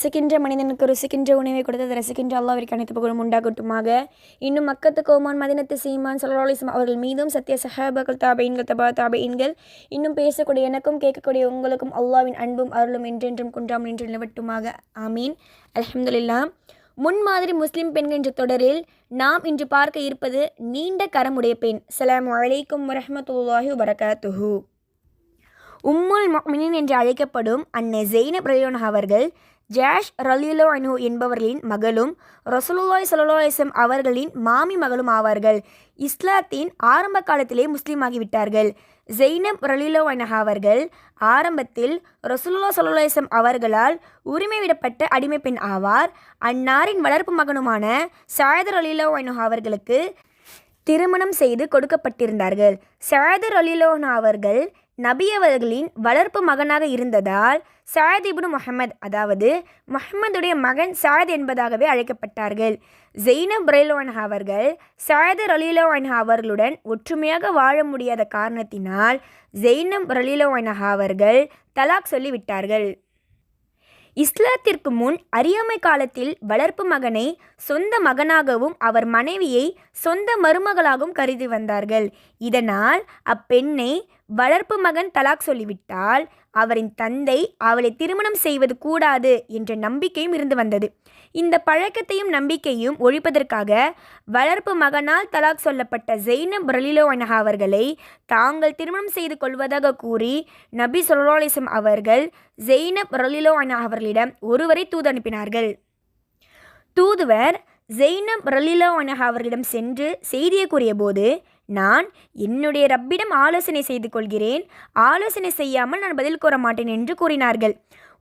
பசிக்கின்ற மனிதனுக்கு ருசிக்கின்ற உணவை கொடுத்தது ரசிக்கின்ற அல்லாஹ்விற்கு அனைத்து புகழும் உண்டாகட்டுமாக. இன்னும் மக்கத்து கோமான் மதினத்து சீமான் ஸல்லல்லாஹு அலைஹி வஸல்லம் அவர்கள் மீதும் சத்திய சஹாபாக்கள் தாபீன்கள் தபா தாபீன்கள் இன்னும் பேசக்கூடிய எனக்கும் கேட்கக்கூடிய உங்களுக்கும் அல்லாஹ்வின் அன்பும் அருளும் என்றென்றும் குன்றாமல் நின்று நிலவட்டுமாக. ஆமீன். அல்ஹம்துலில்லாஹ். முன்மாதிரி முஸ்லிம் பெண்கள் என்ற தொடரில் நாம் இன்று பார்க்க இருப்பது நீண்ட கரமுடைய பெண். அஸ்ஸலாமு அலைக்கும் வரஹ்மத்துல்லாஹி வபரகாத்துஹு. உம்முல் முஃமினீன் என்று அழைக்கப்படும் அன்னை ஸைனப் ரலியல்லாஹு அவர்கள் ஜாஷ் ரலியல்லாஹு அன்ஹு என்பவர்களின் மகளும் ரசூலுல்லாஹி ஸல்லல்லாஹு அலைஹி வஸல்லம் அவர்களின் மாமி மகளும் ஆவார்கள். இஸ்லாத்தின் ஆரம்ப காலத்திலே முஸ்லீம் ஆகிவிட்டார்கள். ஸைனப் ரலியல்லாஹு அன்ஹா அவர்கள் ஆரம்பத்தில் ரசூலுல்லாஹி ஸல்லல்லாஹு அலைஹி வஸல்லம் அவர்களால் உரிமை விடப்பட்ட அடிமை பெண் ஆவார். அன்னாரின் வளர்ப்பு மகனுமான ஸஅத் ரலியல்லாஹு அன்ஹு அவர்களுக்கு திருமணம் செய்து கொடுக்கப்பட்டிருந்தார்கள். ஸஅத் ரலியல்லாஹு அன்ஹு அவர்கள் நபி அவர்களின் வளர்ப்பு மகனாக இருந்ததால் ஸஅத் இப்னு முஹம்மது, அதாவது முஹம்மதுடைய மகன் ஸஅத் என்பதாகவே அழைக்கப்பட்டார்கள். ஸைனப் ரலியல்லாஹு அன்ஹா அவர்கள் ஸஅத் ரலியல்லாஹு அன்ஹா அவர்களுடன் ஒற்றுமையாக வாழ முடியாத காரணத்தினால் ஸைனப் ரலியல்லாஹு அன்ஹா அவர்கள் தலாக் சொல்லிவிட்டார்கள். இஸ்லாத்திற்கு முன் அறியாமை காலத்தில் வளர்ப்பு மகனை சொந்த மகனாகவும் அவர் மனைவியை சொந்த மருமகளாகவும் கருதி வந்தார்கள். இதனால் அப்பெண்ணை வளர்ப்பு மகன் தலாக் சொல்லிவிட்டால் அவரின் தந்தை அவளை திருமணம் செய்வது கூடாது என்ற நம்பிக்கையும் இருந்து வந்தது. இந்த பழக்கத்தையும் நம்பிக்கையும் ஒழிப்பதற்காக வளர்ப்பு மகனால் தலாக் சொல்லப்பட்ட ஸைனப் ரலியல்லாஹு அன்ஹா அவர்களை தாங்கள் திருமணம் செய்து கொள்வதாக கூறி நபி ஸல்லல்லாஹு அலைஹி வஸல்லம் அவர்கள் ஸைனப் ரலியல்லாஹு அன்ஹா அவர்களிடம் ஒருவரை தூது அனுப்பினார்கள். தூதுவர் ஸைனப் ரலியல்லாஹு அன்ஹா அவர்களிடம் சென்று செய்தியை கூறிய போது, நான் என்னுடைய ரப்பிடம் ஆலோசனை செய்து கொள்கிறேன், ஆலோசனை செய்யாமல் நான் பதில் கூற மாட்டேன் என்று கூறினார்கள்.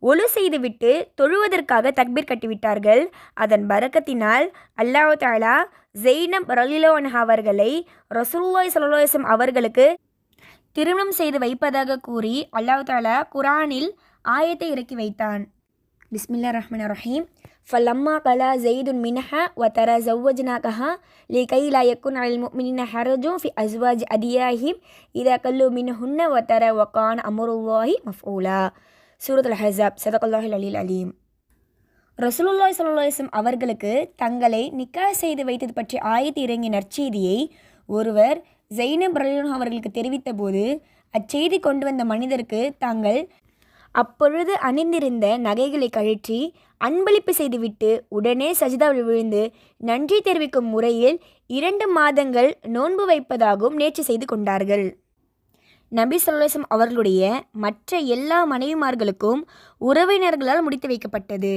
ஒழு செய்துவிட்டு தொழுவதற்காக தக்பீர் கட்டிவிட்டார்கள். அதன் பரக்கத்தினால் அல்லாஹ் தஆலா ஸைனப் ரலியல்லாஹு அன்ஹா அவர்களை ரசூலுல்லாஹி ஸல்லல்லாஹு அலைஹி வஸல்லம் அவர்களுக்கு திருமணம் செய்து வைப்பதாக கூறி அல்லாஹ் தஆலா குர்ஆனில் ஆயத்தை இறக்கி வைத்தான். பிஸ்மில்லாஹிர் ரஹ்மானிர் ரஹீம். ஃபலம்மா கலா ஸைதுன் மின்ஹா வதரா ஸவ்வஜ்னாகஹா லிகை லா யகுன் அலல் முஃமினீன ஹரஜுன் ஃபி அஸ்வாஜி அதியாஹிம் இதா கல்லு மின்ஹுன்ன வதரா வகான அம்ருல்லாஹி மஃஊலா. சூரத்துல் அஹ்ஸாப். ஸதகல்லாஹுல் அலியில் அலீம். ரசூலுல்லாஹி ஸல்லல்லாஹு அலைஹி வஸல்லம் அவர்களுக்கு தங்களை நிக்காஹ் செய்து வைத்தது பற்றி ஆயத்து இறங்கிய நற்செய்தியை ஒருவர் ஸைனப் ரலியல்லாஹு அன்ஹா அவர்களுக்கு தெரிவித்த போது அச்செய்தி கொண்டு வந்த மனிதருக்கு தாங்கள் அப்பொழுது அணிந்திருந்த நகைகளை கழற்றி அன்பளிப்பு செய்துவிட்டு உடனே சஜிதாவில் விழுந்து நன்றி தெரிவிக்கும் முறையில் 2 மாதங்கள் நோன்பு வைப்பதாகவும் நேர்ச்சி செய்து கொண்டார்கள். நபி ஸல்லல்லாஹு அலைஹி வஸல்லம் அவர்களுடைய மற்ற எல்லா மனைவிமார்களுக்கும் உறவினர்களால் முடித்து வைக்கப்பட்டது.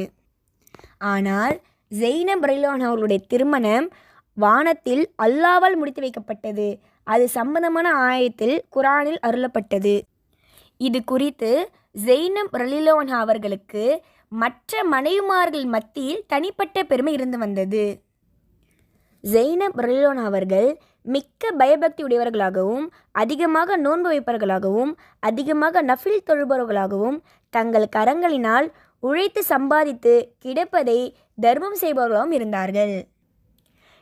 ஆனால் ஸைனப் ரலியல்லாஹு அன்ஹா அவர்களுடைய திருமணம் வானத்தில் அல்லாஹ்வால் முடித்து வைக்கப்பட்டது. அது சம்பந்தமான ஆயத்தில் குர்ஆனில் அருளப்பட்டது. இது குறித்து ஸைனப் ரலியல்லாஹு அன்ஹா அவர்களுக்கு மற்ற மனைவிமார்கள் மத்தியில் தனிப்பட்ட பெருமை இருந்து வந்தது. ஸைனப் ரலியல்லாஹு அன்ஹா அவர்கள் மிக்க பயபக்தி உடையவர்களாகவும் அதிகமாக நோன்பு வைப்பவர்களாகவும் அதிகமாக நஃபில் தொழுபவர்களாகவும் தங்கள் கரங்களினால் உழைத்து சம்பாதித்து கிடைப்பதை தர்மம் செய்பவர்களாகவும் இருந்தார்கள்.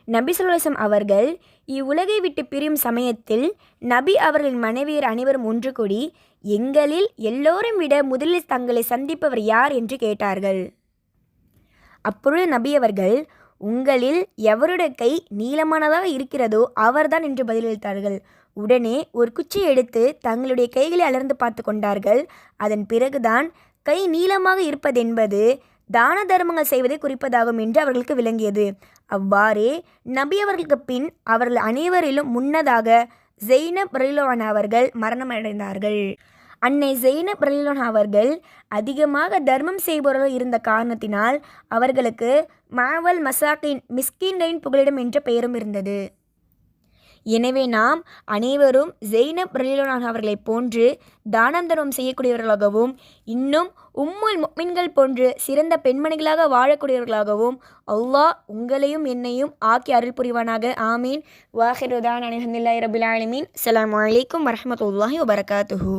நபி ஸல்லல்லாஹு அலைஹி வஸல்லம் அவர்கள் இவ்வுலகை விட்டு பிரியும் சமயத்தில் நபி அவர்களின் மனைவியர் அனைவரும் ஒன்று கூடி எங்களில் எல்லோரும் விட முதலில் தங்களை சந்திப்பவர் யார் என்று கேட்டார்கள். அப்பொழுது நபி அவர்கள், உங்களில் எவருடைய கை நீளமானதாக இருக்கிறதோ அவர்தான் என்று பதிலளித்தார்கள். உடனே ஒரு குச்சியை எடுத்து தங்களுடைய கைகளை அலர்ந்து பார்த்து கொண்டார்கள். அதன் பிறகுதான் கை நீளமாக இருப்பதென்பது தான தர்மங்கள் செய்வதை குறிப்பதாகும் என்று அவர்களுக்கு விளங்கியது. அவ்வாறே நபி அவர்களுக்கு பின் அவர்கள் அனைவரிலும் முன்னதாக ஸைனப் ரலியல்லாஹு அன்ஹா அவர்கள் மரணமடைந்தார்கள். அன்னை ஸைனப் ரலியல்லாஹு அன்ஹா அவர்கள் அதிகமாக தர்மம் செய்பவர்கள் இருந்த காரணத்தினால் அவர்களுக்கு மாவல் மசாக்கின் மிஸ்கீன்களின் புகலிடம் என்ற பெயரும் இருந்தது. எனவே நாம் அனைவரும் ஸைனப் ரலியல்லாஹு அன்ஹா அவர்களைப் போன்று தானம் தர்மம் செய்யக்கூடியவர்களாகவும் இன்னும் உம்முல் முஃமின்கள் போன்று சிறந்த பெண்மணிகளாக வாழக்கூடியவர்களாகவும் அல்லாஹ் உங்களையும் என்னையும் ஆக்கி அருள் புரிவானாக. ஆமீன். வாஹிரு தஅவானா அல்ஹம்துலில்லாஹி ரப்பில் ஆலமீன். அஸ்ஸலாமு அலைக்கும் வரஹ்மத்துல்லாஹி வபரகாத்துஹு.